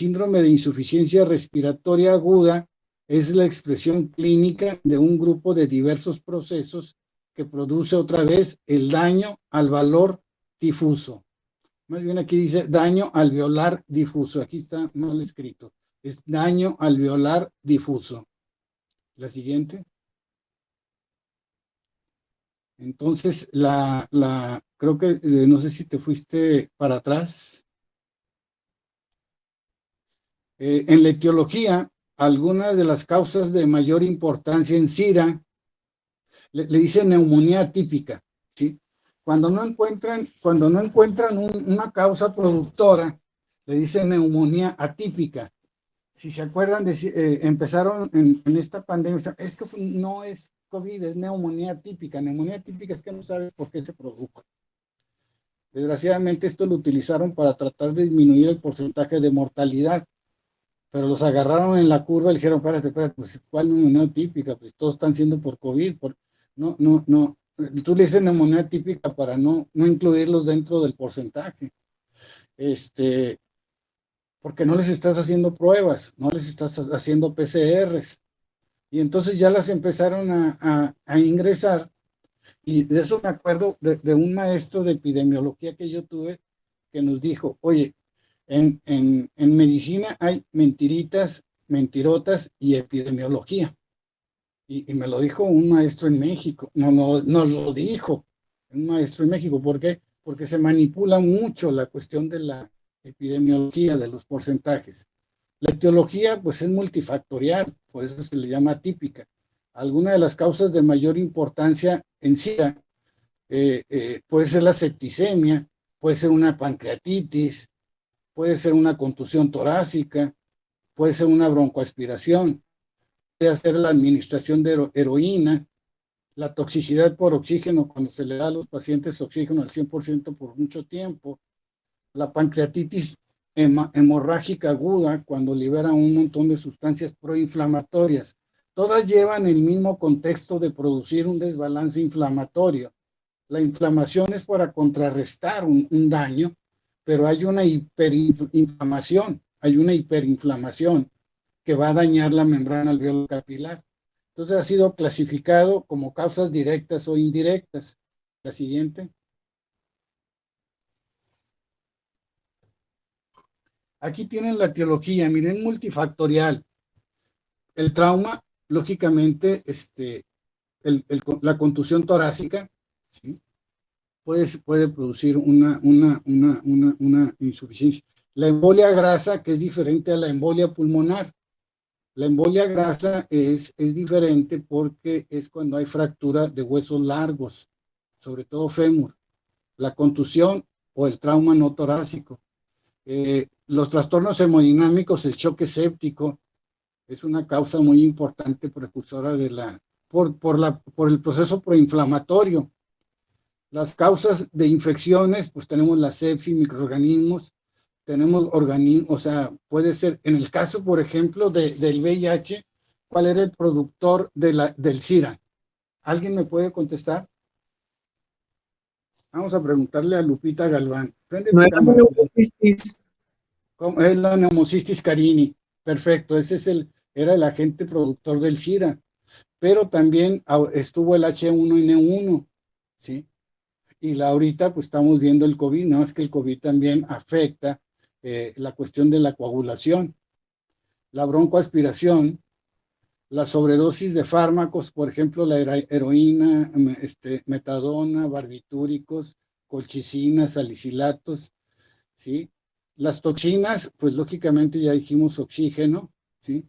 síndrome de insuficiencia respiratoria aguda es la expresión clínica de un grupo de diversos procesos que produce otra vez el daño al valor difuso. Más bien aquí dice daño alveolar difuso. Aquí está mal escrito. Es daño alveolar difuso. La siguiente. Entonces, creo que no sé si te fuiste para atrás. En la etiología, algunas de las causas de mayor importancia en SIRA le dicen neumonía atípica, ¿sí? Cuando no encuentran una causa productora, le dicen neumonía atípica. Si se acuerdan, empezaron en esta pandemia, es que no es COVID, es neumonía atípica. Neumonía atípica es que no sabes por qué se produjo. Desgraciadamente esto lo utilizaron para tratar de disminuir el porcentaje de mortalidad, pero los agarraron en la curva y dijeron, espérate, pues ¿cuál neumonía atípica? Pues todos están siendo por COVID. No. Tú le dices neumonía típica para no incluirlos dentro del porcentaje. Porque no les estás haciendo pruebas, no les estás haciendo PCRs. Y entonces ya las empezaron a ingresar. Y de eso me acuerdo de un maestro de epidemiología que yo tuve que nos dijo, oye, en medicina hay mentiritas, mentirotas y epidemiología. Y me lo dijo un maestro en México, no lo dijo un maestro en México. ¿Por qué? Porque se manipula mucho la cuestión de la epidemiología, de los porcentajes. La etiología, pues, es multifactorial, por eso se le llama atípica. Alguna de las causas de mayor importancia en SIDA puede ser la septicemia, puede ser una pancreatitis, puede ser una contusión torácica, puede ser una broncoaspiración, puede ser la administración de heroína, la toxicidad por oxígeno cuando se le da a los pacientes oxígeno al 100% por mucho tiempo, la pancreatitis hemorrágica aguda cuando libera un montón de sustancias proinflamatorias. Todas llevan el mismo contexto de producir un desbalance inflamatorio. La inflamación es para contrarrestar un daño, pero hay una hiperinflamación que va a dañar la membrana alveolar capilar. Entonces ha sido clasificado como causas directas o indirectas. La siguiente. Aquí tienen la etiología, miren, multifactorial. El trauma, lógicamente, la contusión torácica, ¿sí? puede producir una insuficiencia. La embolia grasa, que es diferente a la embolia pulmonar. La embolia grasa es diferente porque es cuando hay fractura de huesos largos, sobre todo fémur. La contusión o el trauma no torácico. Los trastornos hemodinámicos, el choque séptico, es una causa muy importante precursora por el proceso proinflamatorio. Las causas de infecciones, pues tenemos la sepsis, microorganismos, tenemos organismos, o sea, puede ser, en el caso, por ejemplo, del VIH, ¿cuál era el productor del SIDA? ¿Alguien me puede contestar? Vamos a preguntarle a Lupita Galván. Prende No tu era cámara. neumocistis. Es la neumocistis carini. Perfecto, era el agente productor del SIDA. Pero también estuvo el H1N1, ¿sí? Y ahorita pues estamos viendo el COVID, nada más que el COVID también afecta la cuestión de la coagulación, la broncoaspiración, la sobredosis de fármacos, por ejemplo, la heroína, metadona, barbitúricos, colchicina, salicilatos, ¿sí? Las toxinas, pues lógicamente ya dijimos oxígeno, ¿sí?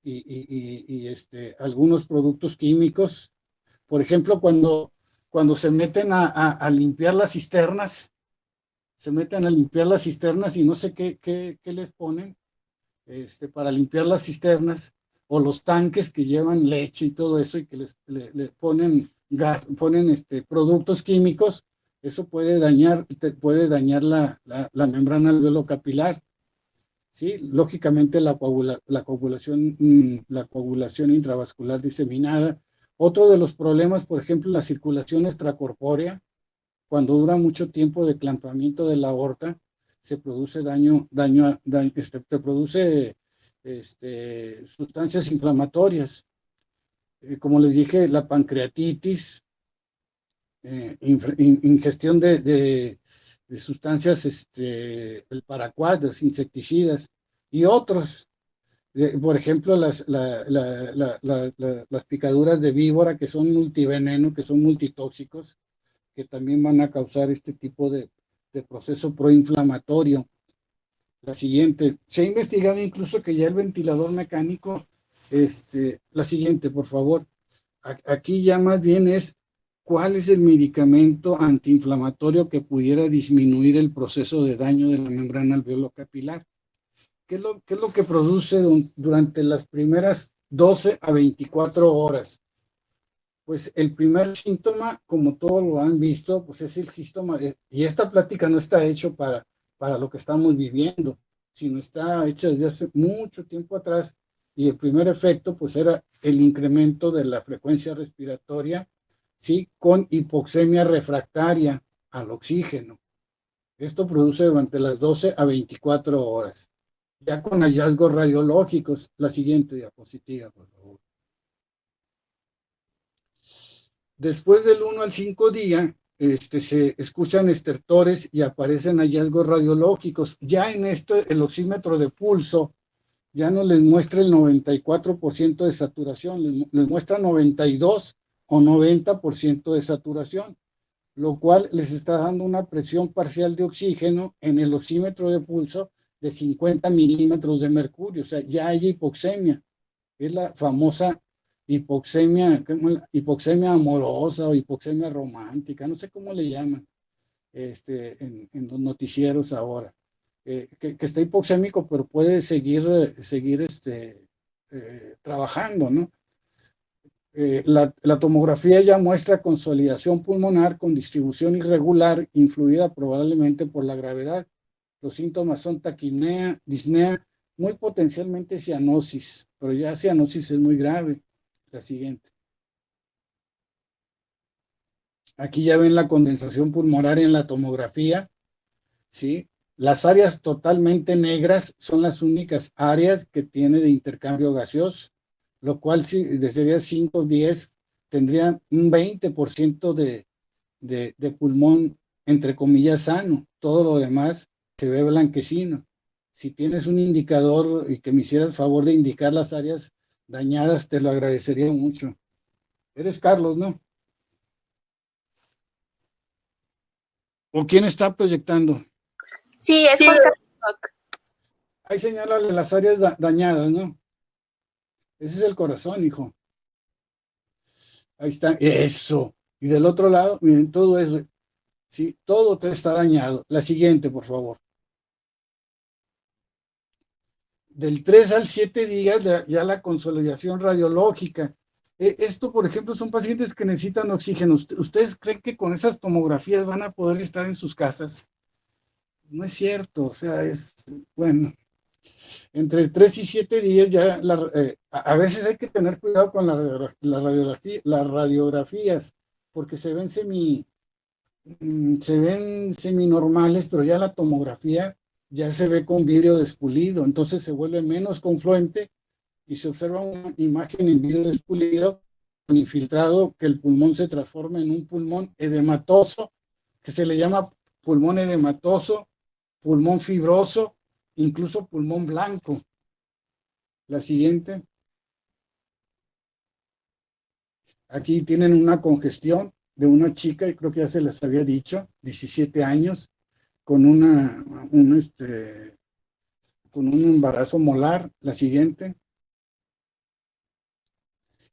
Y algunos productos químicos, por ejemplo, cuando se meten a limpiar las cisternas, y no sé qué les ponen para limpiar las cisternas, o los tanques que llevan leche y todo eso, y que le ponen gas, ponen productos químicos. Eso puede dañar la membrana alveolo-capilar, ¿sí? Lógicamente la coagulación intravascular diseminada. Otro de los problemas, por ejemplo, la circulación extracorpórea, cuando dura mucho tiempo de clampamiento de la aorta, se produce se produce sustancias inflamatorias. Como les dije, la pancreatitis, ingestión de sustancias, el paraquat, los insecticidas y otros. Por ejemplo, las picaduras de víbora, que son multiveneno, que son multitóxicos, que también van a causar este tipo de proceso proinflamatorio. La siguiente, se ha investigado incluso que ya el ventilador mecánico, la siguiente, por favor. Aquí ya más bien es cuál es el medicamento antiinflamatorio que pudiera disminuir el proceso de daño de la membrana alveolo-capilar. ¿Qué es lo que produce durante las primeras 12 a 24 horas? Pues el primer síntoma, como todos lo han visto, pues es el síntoma, y esta plática no está hecho para lo que estamos viviendo, sino está hecha desde hace mucho tiempo atrás, y el primer efecto pues era el incremento de la frecuencia respiratoria, ¿sí? Con hipoxemia refractaria al oxígeno. Esto produce durante las 12 a 24 horas. Ya con hallazgos radiológicos, la siguiente diapositiva, por favor. Después del 1 al 5 día, se escuchan estertores y aparecen hallazgos radiológicos. Ya en esto, el oxímetro de pulso ya no les muestra el 94% de saturación, les muestra 92 o 90% de saturación, lo cual les está dando una presión parcial de oxígeno en el oxímetro de pulso de 50 milímetros de mercurio. O sea, ya hay hipoxemia. Es la famosa hipoxemia amorosa o hipoxemia romántica, no sé cómo le llaman en los noticieros ahora, que está hipoxémico, pero puede seguir trabajando, ¿no? La tomografía ya muestra consolidación pulmonar con distribución irregular, influida probablemente por la gravedad. Los síntomas son taquipnea, disnea, muy potencialmente cianosis, pero ya cianosis es muy grave. La siguiente. Aquí ya ven la condensación pulmonar en la tomografía, ¿sí? Las áreas totalmente negras son las únicas áreas que tiene de intercambio gaseoso, lo cual si sería 5 o 10, tendrían un 20% de pulmón, entre comillas, sano. Todo lo demás se ve blanquecino. Si tienes un indicador y que me hicieras favor de indicar las áreas dañadas, te lo agradecería mucho. Eres Carlos, ¿no? ¿O quién está proyectando? Sí, es Juan Carlos. Ahí señálale las áreas dañadas, ¿no? Ese es el corazón, hijo. Ahí está, eso. Y del otro lado, miren, todo eso. Sí, todo te está dañado. La siguiente, por favor. Del 3 al 7 días ya la consolidación radiológica. Esto, por ejemplo, son pacientes que necesitan oxígeno. ¿Ustedes creen que con esas tomografías van a poder estar en sus casas? No es cierto, o sea, bueno, entre 3 y 7 días ya, a veces hay que tener cuidado con las radiografías, porque se ven seminormales, pero ya la tomografía ya se ve con vidrio despulido, entonces se vuelve menos confluente y se observa una imagen en vidrio despulido con infiltrado, que el pulmón se transforma en un pulmón edematoso, que se le llama pulmón edematoso, pulmón fibroso, incluso pulmón blanco. La siguiente. Aquí tienen una congestión de una chica, y creo que ya se les había dicho, 17 años, con con un embarazo molar. La siguiente.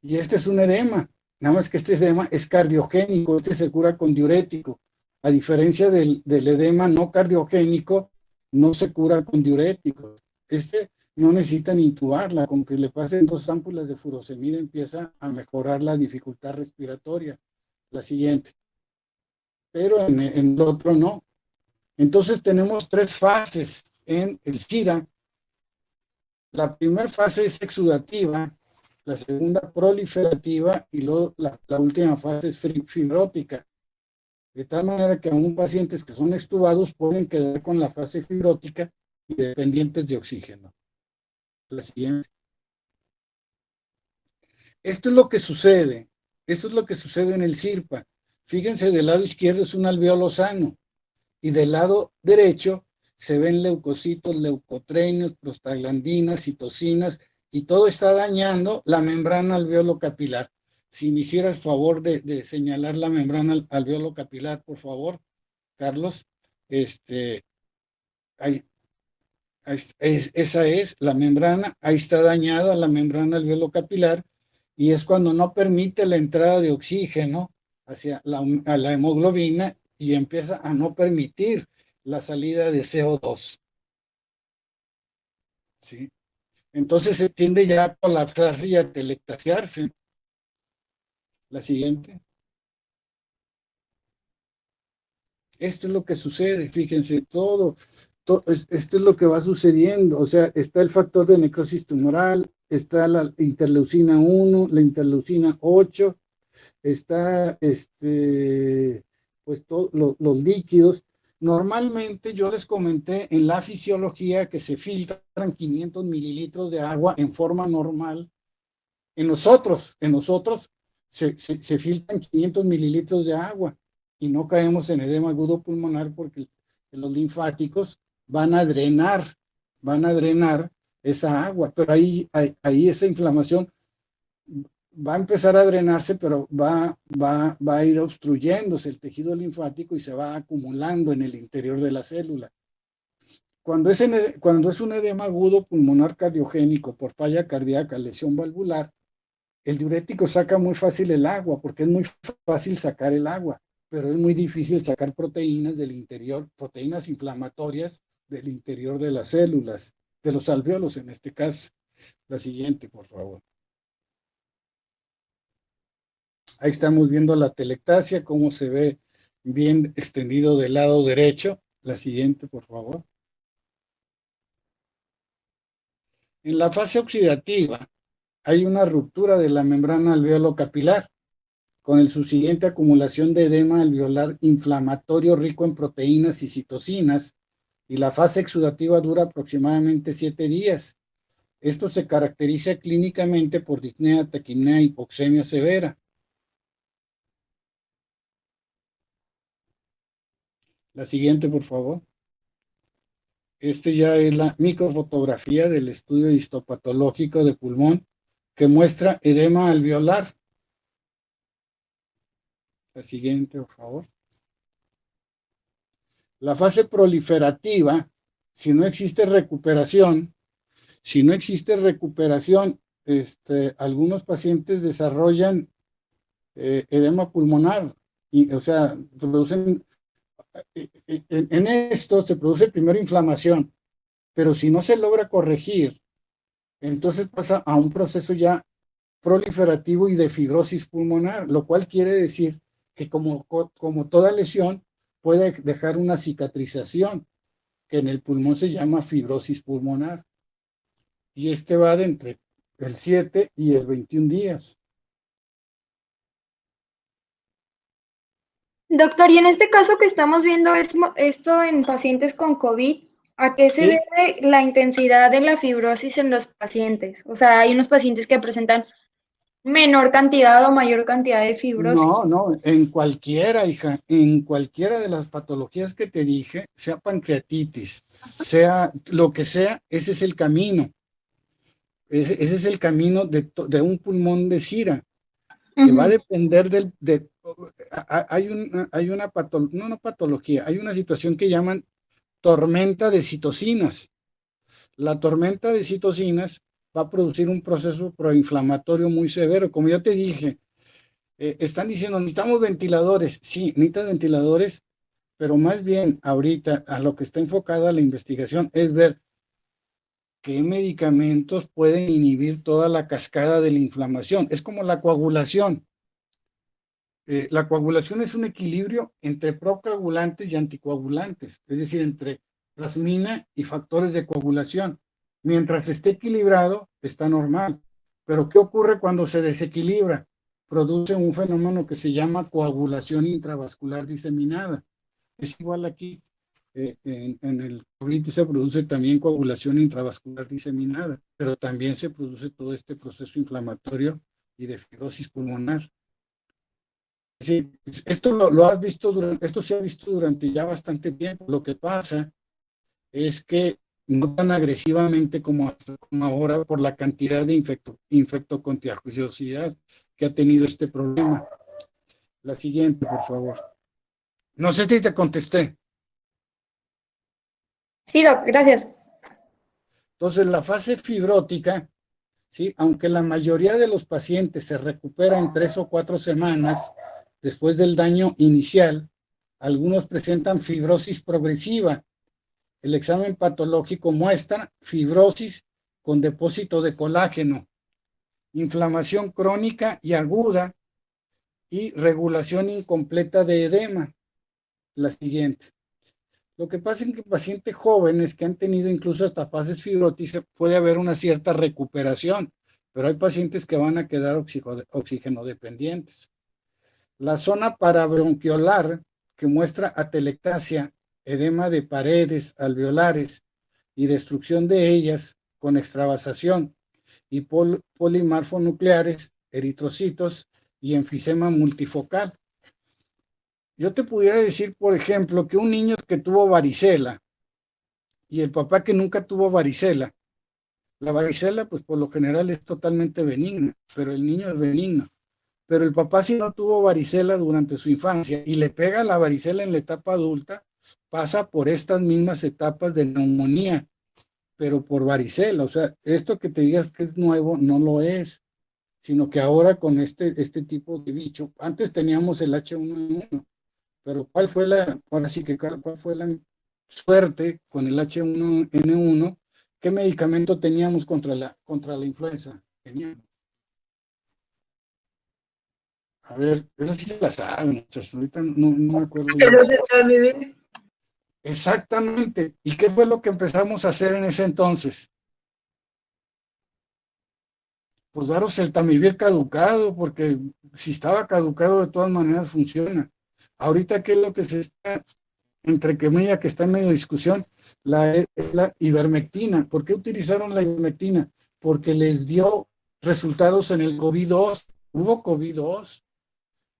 Y este es un edema, nada más que este edema es cardiogénico, este se cura con diurético. A diferencia del edema no cardiogénico, no se cura con diuréticos. Este no necesitan intubarla, con que le pasen 2 ámpulas de furosemida empieza a mejorar la dificultad respiratoria. La siguiente. Pero en el otro no. Entonces tenemos 3 fases en el SIDA. La primera fase es exudativa, la segunda proliferativa y luego la última fase es fibrótica. de tal manera que aún pacientes que son extubados pueden quedar con la fase fibrótica y dependientes de oxígeno. La siguiente. Esto es lo que sucede. Esto es lo que sucede en el CIRPA. Fíjense, del lado izquierdo es un alveolo sano y del lado derecho se ven leucocitos, leucotrienos, prostaglandinas, citocinas, y todo está dañando la membrana alveolo capilar. Si me hicieras favor de señalar la membrana alveolo capilar, por favor, Carlos. Ahí, esa es la membrana, ahí está dañada la membrana alveolo capilar, y es cuando no permite la entrada de oxígeno hacia a la hemoglobina y empieza a no permitir la salida de CO2. ¿Sí? Entonces se tiende ya a colapsarse y a telectasiarse. La siguiente. Esto es lo que sucede, fíjense, esto es lo que va sucediendo. O sea, está el factor de necrosis tumoral, está la interleucina 1, la interleucina 8, está pues los líquidos. Normalmente yo les comenté en la fisiología que se filtran 500 mililitros de agua en forma normal. En nosotros se filtran 500 mililitros de agua y no caemos en edema agudo pulmonar porque los linfáticos van a drenar esa agua, pero ahí esa inflamación va a empezar a drenarse, pero va a ir obstruyéndose el tejido linfático y se va acumulando en el interior de la célula. Cuando es un edema agudo pulmonar cardiogénico por falla cardíaca, lesión valvular, el diurético saca muy fácil el agua, porque es muy fácil sacar el agua, pero es muy difícil sacar proteínas del interior, proteínas inflamatorias del interior de las células, de los alvéolos en este caso. La siguiente, por favor. Ahí estamos viendo la telectasia, cómo se ve bien extendido del lado derecho. La siguiente, por favor. En la fase oxidativa hay una ruptura de la membrana alveolo capilar con el subsiguiente acumulación de edema alveolar inflamatorio rico en proteínas y citocinas, y la fase exudativa dura aproximadamente 7 días. Esto se caracteriza clínicamente por disnea, taquipnea y hipoxemia severa. La siguiente, por favor. Ya es la microfotografía del estudio histopatológico de pulmón que muestra edema alveolar. La siguiente, por favor. La fase proliferativa, si no existe recuperación, algunos pacientes desarrollan edema pulmonar, o sea, producen, en esto se produce primero inflamación, pero si no se logra corregir, entonces pasa a un proceso ya proliferativo y de fibrosis pulmonar, lo cual quiere decir que como toda lesión puede dejar una cicatrización, que en el pulmón se llama fibrosis pulmonar. Y va de entre el 7 y el 21 días. Doctor, y en este caso que estamos viendo esto en pacientes con COVID, ¿a qué se debe la intensidad de la fibrosis en los pacientes? O sea, hay unos pacientes que presentan menor cantidad o mayor cantidad de fibrosis. No, en cualquiera, hija, en cualquiera de las patologías que te dije, sea pancreatitis, sea lo que sea, ese es el camino. Ese es el camino de un pulmón de Sira, que va a depender hay una patología, hay una situación que llaman tormenta de citocinas. La tormenta de citocinas va a producir un proceso proinflamatorio muy severo. Como yo te dije, están diciendo, necesitamos ventiladores. Sí, necesitas ventiladores, pero más bien ahorita a lo que está enfocada la investigación es ver qué medicamentos pueden inhibir toda la cascada de la inflamación. Es como la coagulación. La coagulación es un equilibrio entre procoagulantes y anticoagulantes, es decir, entre plasmina y factores de coagulación. Mientras esté equilibrado, está normal. Pero ¿qué ocurre cuando se desequilibra? produce un fenómeno que se llama coagulación intravascular diseminada. Es igual aquí, en el COVID se produce también coagulación intravascular diseminada, pero también se produce todo este proceso inflamatorio y de fibrosis pulmonar. Sí, esto lo has visto esto se ha visto durante ya bastante tiempo. Lo que pasa es que no tan agresivamente como ahora por la cantidad de infectocontagiosidad que ha tenido este problema. La siguiente, por favor. No sé si te contesté. Sí, Doc, gracias. Entonces, la fase fibrótica, ¿sí? Aunque la mayoría de los pacientes se recupera en 3 o 4 semanas después del daño inicial, algunos presentan fibrosis progresiva. El examen patológico muestra fibrosis con depósito de colágeno, inflamación crónica y aguda y regulación incompleta de edema. La siguiente. Lo que pasa es que en pacientes jóvenes que han tenido incluso hasta fases fibróticas puede haber una cierta recuperación, pero hay pacientes que van a quedar oxígeno dependientes. La zona parabronquiolar, que muestra atelectasia, edema de paredes alveolares y destrucción de ellas con extravasación y polimarfonucleares, eritrocitos y enfisema multifocal. Yo te pudiera decir, por ejemplo, que un niño que tuvo varicela y el papá que nunca tuvo varicela, la varicela pues por lo general es totalmente benigna, pero el niño es benigno. Pero el papá si no tuvo varicela durante su infancia y le pega la varicela en la etapa adulta, pasa por estas mismas etapas de neumonía, pero por varicela. O sea, esto que te digas que es nuevo no lo es, sino que ahora con este tipo de bicho, antes teníamos el H1N1, pero ahora sí que cuál fue la suerte con el H1N1, ¿qué medicamento teníamos contra la influenza? Teníamos. A ver, esa sí se la saben, muchachos. Ahorita no me acuerdo yo. Exactamente. ¿Y qué fue lo que empezamos a hacer en ese entonces? Pues dar oseltamivir caducado, porque si estaba caducado de todas maneras funciona. Ahorita, ¿qué es lo que se está, entre comillas, que está en medio de discusión? La ivermectina. ¿Por qué utilizaron la ivermectina? Porque les dio resultados en el COVID-2. Hubo COVID-2.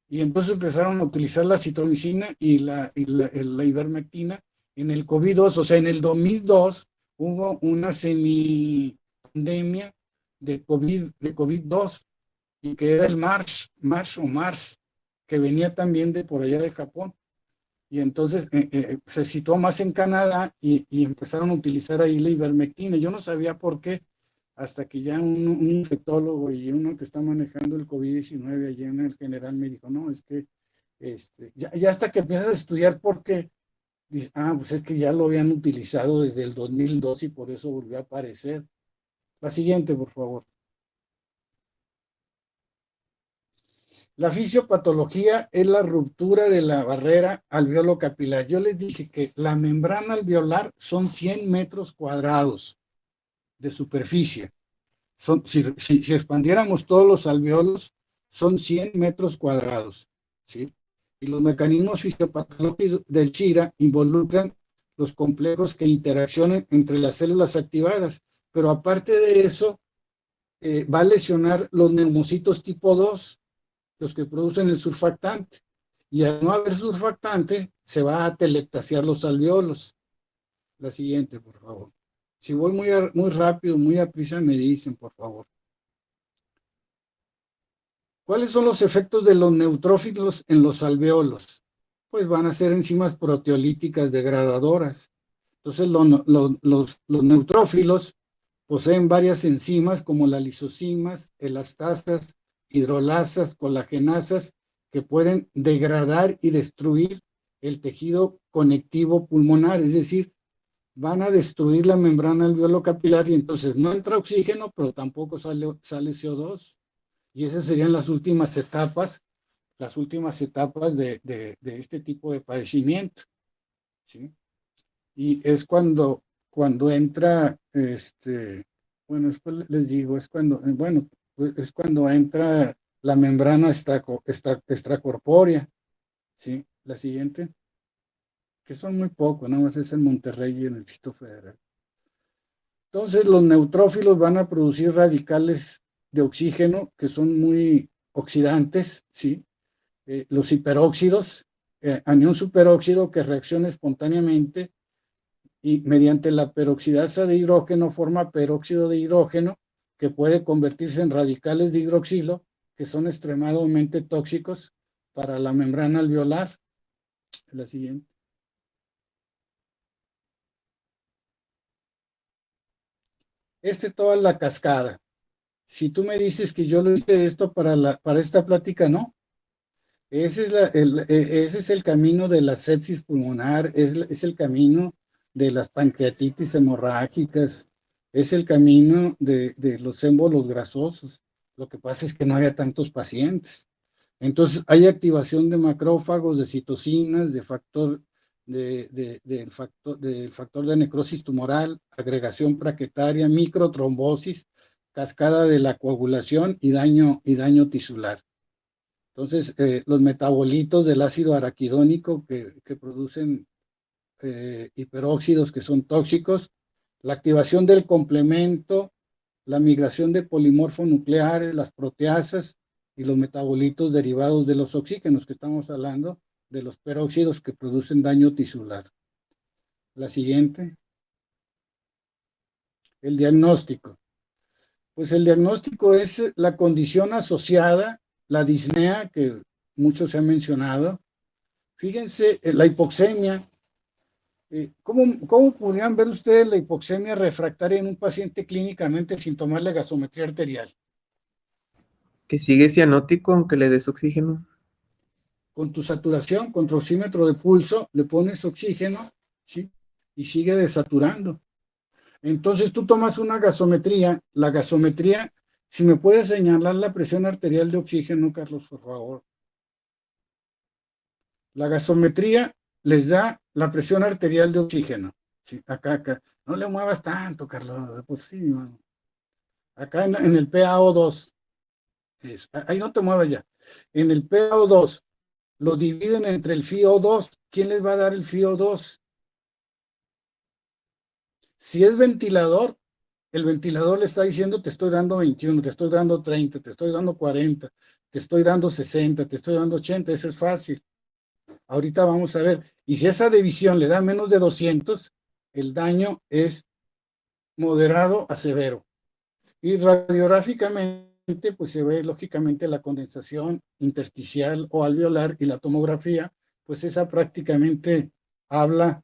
Y entonces empezaron a utilizar la citromicina y la ivermectina en el COVID-2. O sea, en el 2002 hubo una semipandemia de COVID-2, y que era el MARS, que venía también de por allá de Japón. Y entonces se situó más en Canadá y empezaron a utilizar ahí la ivermectina. Yo no sabía por qué, hasta que ya un infectólogo y uno que está manejando el COVID-19 allí en el general me dijo, no, es que ya hasta que empiezas a estudiar por qué, dices, pues es que ya lo habían utilizado desde el 2002 y por eso volvió a aparecer. La siguiente, por favor. La fisiopatología es la ruptura de la barrera alveolo-capilar. Yo les dije que la membrana alveolar son 100 metros cuadrados de superficie. Si expandiéramos todos los alveolos, son 100 metros cuadrados, ¿sí? Y los mecanismos fisiopatológicos del Shira involucran los complejos que interaccionan entre las células activadas, pero aparte de eso, va a lesionar los neumocitos tipo 2, los que producen el surfactante. Y al no haber surfactante, se va a telectasiar los alveolos. La siguiente, por favor. Si voy muy rápido, muy a prisa, me dicen, por favor. ¿Cuáles son los efectos de los neutrófilos en los alveolos? Pues van a ser enzimas proteolíticas degradadoras. Entonces, los neutrófilos poseen varias enzimas como las lisocimas, elastasas, hidrolasas, colagenasas, que pueden degradar y destruir el tejido conectivo pulmonar, es decir, van a destruir la membrana alveolo-capilar y entonces no entra oxígeno, pero tampoco sale CO2. Y esas serían las últimas etapas de este tipo de padecimiento, ¿sí? Y es cuando entra, bueno, después les digo, es cuando entra la membrana extracorpórea. ¿Sí? La siguiente, que son muy pocos, nada más es en Monterrey y en el Distrito Federal. Entonces los neutrófilos van a producir radicales de oxígeno que son muy oxidantes, ¿sí? Los hiperóxidos, anión superóxido que reacciona espontáneamente y mediante la peroxidasa de hidrógeno forma peróxido de hidrógeno que puede convertirse en radicales de hidroxilo que son extremadamente tóxicos para la membrana alveolar. La siguiente. Esta es toda la cascada. Si tú me dices que yo lo hice esto para esta plática, no. Ese es el camino de la sepsis pulmonar, es el camino de las pancreatitis hemorrágicas, es el camino de los émbolos grasosos. Lo que pasa es que no haya tantos pacientes. Entonces hay activación de macrófagos, de citocinas, del factor de necrosis tumoral, agregación plaquetaria, microtrombosis, cascada de la coagulación y daño tisular. Entonces, los metabolitos del ácido araquidónico que producen hiperóxidos que son tóxicos, la activación del complemento, la migración de polimorfonucleares, las proteasas y los metabolitos derivados de los oxígenos que estamos hablando, de los peróxidos que producen daño tisular. La siguiente. El diagnóstico. Pues el diagnóstico es la condición asociada, la disnea, que mucho se ha mencionado. Fíjense, la hipoxemia. ¿Cómo podrían ver ustedes la hipoxemia refractaria en un paciente clínicamente sin tomarle gasometría arterial? Que sigue cianótico aunque le des oxígeno. Con tu saturación, con tu oxímetro de pulso, le pones oxígeno, ¿sí? Y sigue desaturando. Entonces tú tomas una gasometría, la gasometría, si me puedes señalar la presión arterial de oxígeno, Carlos, por favor. La gasometría les da la presión arterial de oxígeno. ¿Sí? Acá. No le muevas tanto, Carlos, pues sí, mano. Acá en el PaO2. Ahí no te muevas ya. En el PaO2 lo dividen entre el FiO2. ¿Quién les va a dar el FiO2? Si es ventilador, el ventilador le está diciendo te estoy dando 21, te estoy dando 30, te estoy dando 40, te estoy dando 60, te estoy dando 80, eso es fácil. Ahorita vamos a ver. Y si esa división le da menos de 200, el daño es moderado a severo. Y radiográficamente, pues se ve lógicamente la condensación intersticial o alveolar, y la tomografía, pues esa prácticamente habla,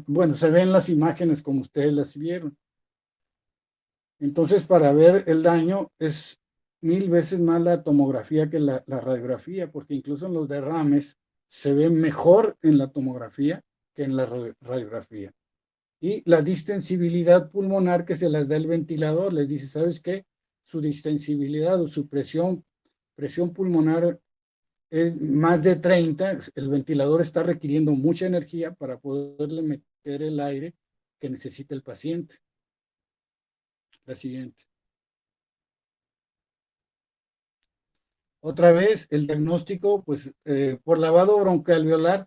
bueno, se ven las imágenes como ustedes las vieron. Entonces, para ver el daño es 1000 veces más la tomografía que la radiografía, porque incluso en los derrames se ve mejor en la tomografía que en la radiografía. Y la distensibilidad pulmonar que se las da el ventilador, les dice, ¿sabes qué? Su distensibilidad o su presión pulmonar es más de 30, el ventilador está requiriendo mucha energía para poderle meter el aire que necesita el paciente. La siguiente. Otra vez, el diagnóstico, pues, por lavado broncoalveolar,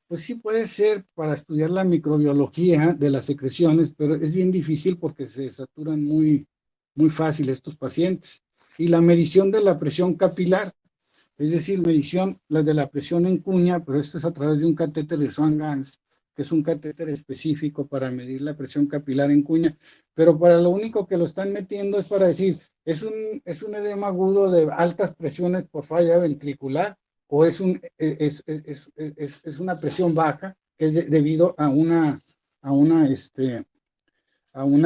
pues sí puede ser para estudiar la microbiología de las secreciones, pero es bien difícil porque se saturan muy fácil estos pacientes. Y la medición de la presión capilar, es decir, medición la de la presión en cuña, pero esto es a través de un catéter de Swan-Ganz, que es un catéter específico para medir la presión capilar en cuña, pero para lo único que lo están metiendo es para decir, es un edema agudo de altas presiones por falla ventricular, o es una presión baja, que es debido a una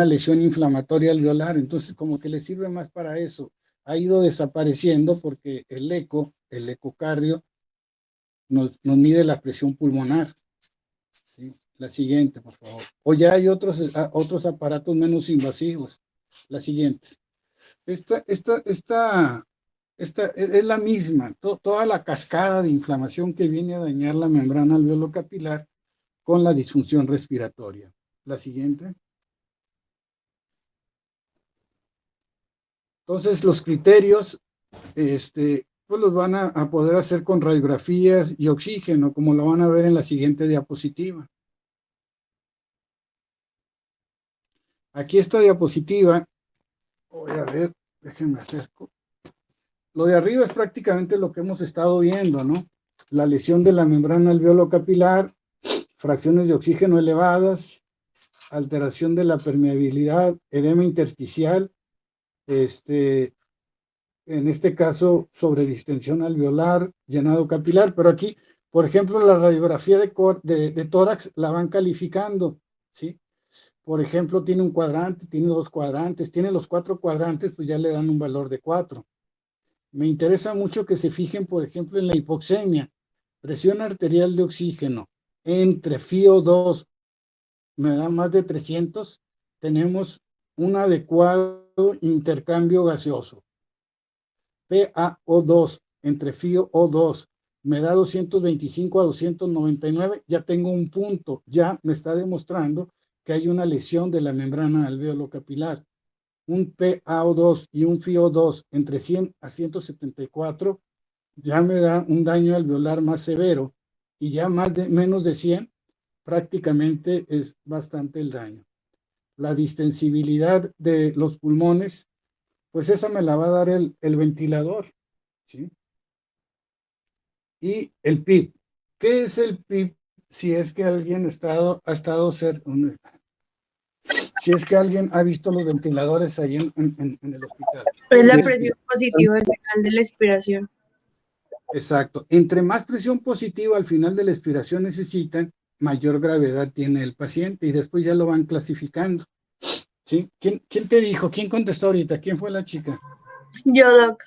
lesión inflamatoria alveolar. Entonces, como que le sirve más para eso. Ha ido desapareciendo porque el ecocardio nos mide la presión pulmonar. ¿Sí? La siguiente, por favor. O ya hay otros aparatos menos invasivos. La siguiente. Esta es la misma, toda la cascada de inflamación que viene a dañar la membrana alveolo-capilar con la disfunción respiratoria. La siguiente. Entonces, los criterios, pues los van a poder hacer con radiografías y oxígeno, como lo van a ver en la siguiente diapositiva. Aquí esta diapositiva, voy a ver, déjenme acerco. Lo de arriba es prácticamente lo que hemos estado viendo, ¿no? La lesión de la membrana alveolo-capilar, fracciones de oxígeno elevadas, alteración de la permeabilidad, edema intersticial, en este caso sobredistensión alveolar, llenado capilar, pero aquí, por ejemplo, la radiografía de tórax la van calificando, ¿sí? Por ejemplo, tiene un cuadrante, tiene 2 cuadrantes, tiene los 4 cuadrantes, pues ya le dan un valor de 4. Me interesa mucho que se fijen, por ejemplo, en la hipoxemia, presión arterial de oxígeno, entre FiO2, me da más de 300, tenemos un adecuado intercambio gaseoso. PaO2 entre FiO2 me da 225 a 299, ya tengo un punto, ya me está demostrando que hay una lesión de la membrana alveolo-capilar. Un PaO2 y un FiO2 entre 100 a 174 ya me da un daño alveolar más severo, y ya menos de 100 prácticamente es bastante el daño. La distensibilidad de los pulmones, pues esa me la va a dar el ventilador, ¿sí? Y el PIB. ¿Qué es el PIB? Si es que alguien ha estado cerca, si es que alguien ha visto los ventiladores ahí en el hospital. Es la presión positiva al final de la expiración. Exacto. Entre más presión positiva al final de la expiración necesitan, mayor gravedad tiene el paciente, y después ya lo van clasificando. ¿Sí? ¿Quién te dijo? ¿Quién contestó ahorita? ¿Quién fue la chica? Yo, Doc.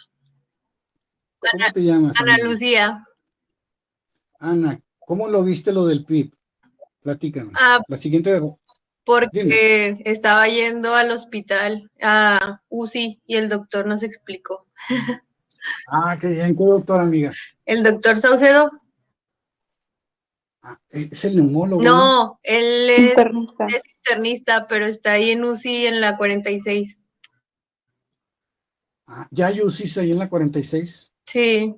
¿Cómo te llamas? Ana Lucía. Ana, ¿cómo lo viste lo del PIB? Platícame. La siguiente. Porque dime. estaba yendo al hospital a UCI y el doctor nos explicó. Qué bien, ¿qué doctor, amiga? El doctor Saucedo. ¿Es el neumólogo? No, él es internista, pero está ahí en UCI en la 46. ¿Ya hay UCI ahí en la 46? Sí.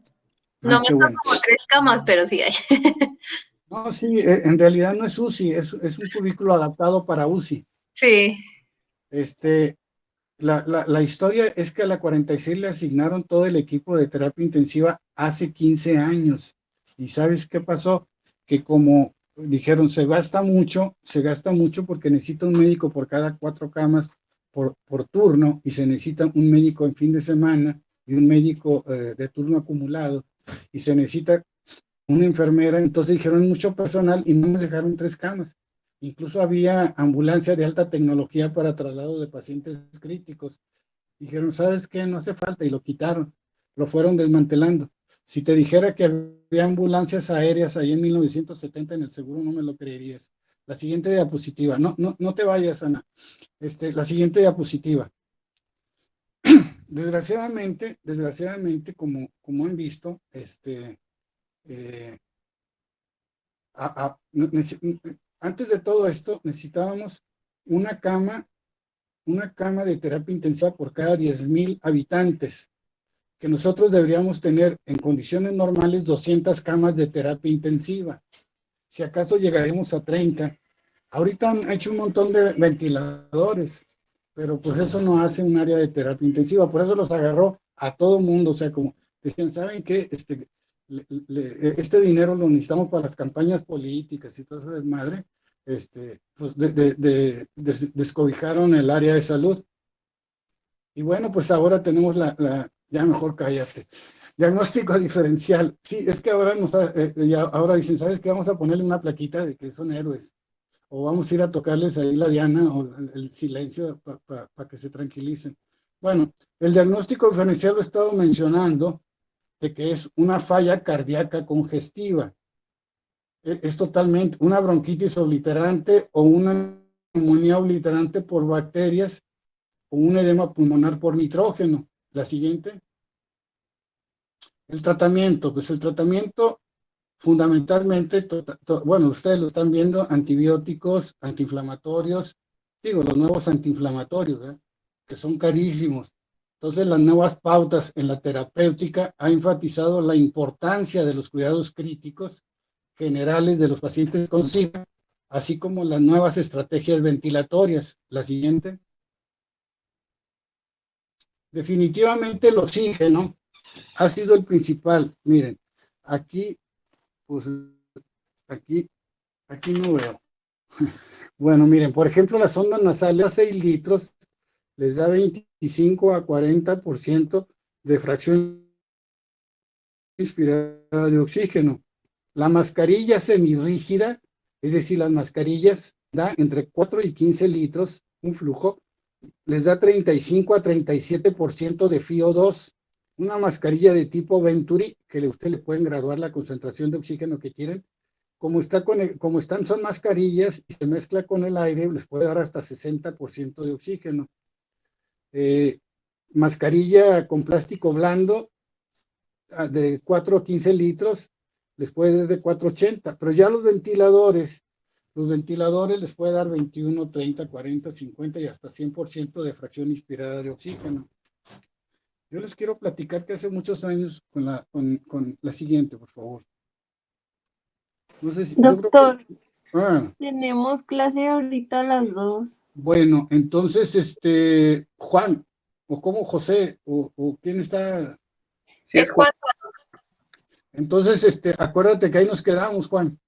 No me bueno. como 3 camas, pero sí hay. No, sí, en realidad no es UCI, es un cubículo adaptado para UCI. Sí. La historia es que a la 46 le asignaron todo el equipo de terapia intensiva hace 15 años. ¿Y sabes qué pasó? Que como dijeron, se gasta mucho porque necesita un médico por cada 4 camas por turno, y se necesita un médico en fin de semana y un médico de turno acumulado, y se necesita una enfermera. Entonces dijeron mucho personal y no nos dejaron 3 camas. Incluso había ambulancia de alta tecnología para traslado de pacientes críticos. Dijeron, ¿sabes qué? No hace falta, y lo quitaron, lo fueron desmantelando. Si te dijera que había ambulancias aéreas ahí en 1970 en el seguro, no me lo creerías. La siguiente diapositiva. No te vayas, Ana. La siguiente diapositiva. Desgraciadamente, como han visto, antes de todo esto necesitábamos una cama de terapia intensiva por cada 10,000 habitantes, que nosotros deberíamos tener en condiciones normales 200 camas de terapia intensiva. Si acaso llegaremos a 30. Ahorita han hecho un montón de ventiladores, pero pues eso no hace un área de terapia intensiva. Por eso los agarró a todo mundo. O sea, como decían, ¿saben qué? Este dinero lo necesitamos para las campañas políticas y todo ese desmadre. Pues descobijaron el área de salud. Y bueno, pues ahora tenemos ya mejor cállate. Diagnóstico diferencial. Sí, es que ahora ahora dicen, ¿sabes qué? Vamos a ponerle una plaquita de que son héroes. O vamos a ir a tocarles ahí la diana o el silencio para que se tranquilicen. Bueno, el diagnóstico diferencial lo he estado mencionando, de que es una falla cardíaca congestiva. Es totalmente una bronquitis obliterante o una neumonía obliterante por bacterias, o un edema pulmonar por nitrógeno. La siguiente. El tratamiento. Pues el tratamiento fundamentalmente, bueno, ustedes lo están viendo, antibióticos, antiinflamatorios, los nuevos antiinflamatorios, que son carísimos. Entonces, las nuevas pautas en la terapéutica han enfatizado la importancia de los cuidados críticos generales de los pacientes con SIDA, así como las nuevas estrategias ventilatorias. La siguiente. Definitivamente el oxígeno ha sido el principal. Miren, aquí, pues, aquí no veo. Bueno, miren, por ejemplo, las sondas nasales a 6 litros les da 25 a 40% de fracción inspirada de oxígeno. La mascarilla semirrígida, es decir, las mascarillas, da entre 4 y 15 litros, un flujo, les da 35 a 37% de FiO2. Una mascarilla de tipo Venturi, que usted le pueden graduar la concentración de oxígeno que quieren, como están son mascarillas y se mezcla con el aire, les puede dar hasta 60% de oxígeno. Mascarilla con plástico blando de 4 a 15 litros, les puede dar de 480, pero ya los ventiladores les puede dar 21, 30, 40, 50 y hasta 100% de fracción inspirada de oxígeno. Yo les quiero platicar que hace muchos años con la siguiente, por favor. No sé si, doctor, yo creo que, tenemos clase ahorita a las 2. Bueno, entonces, Juan, o como José, o quién está. Sí, Es Juan. Entonces, acuérdate que ahí nos quedamos, Juan.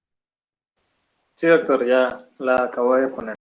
Sí, doctor, ya la acabo de poner.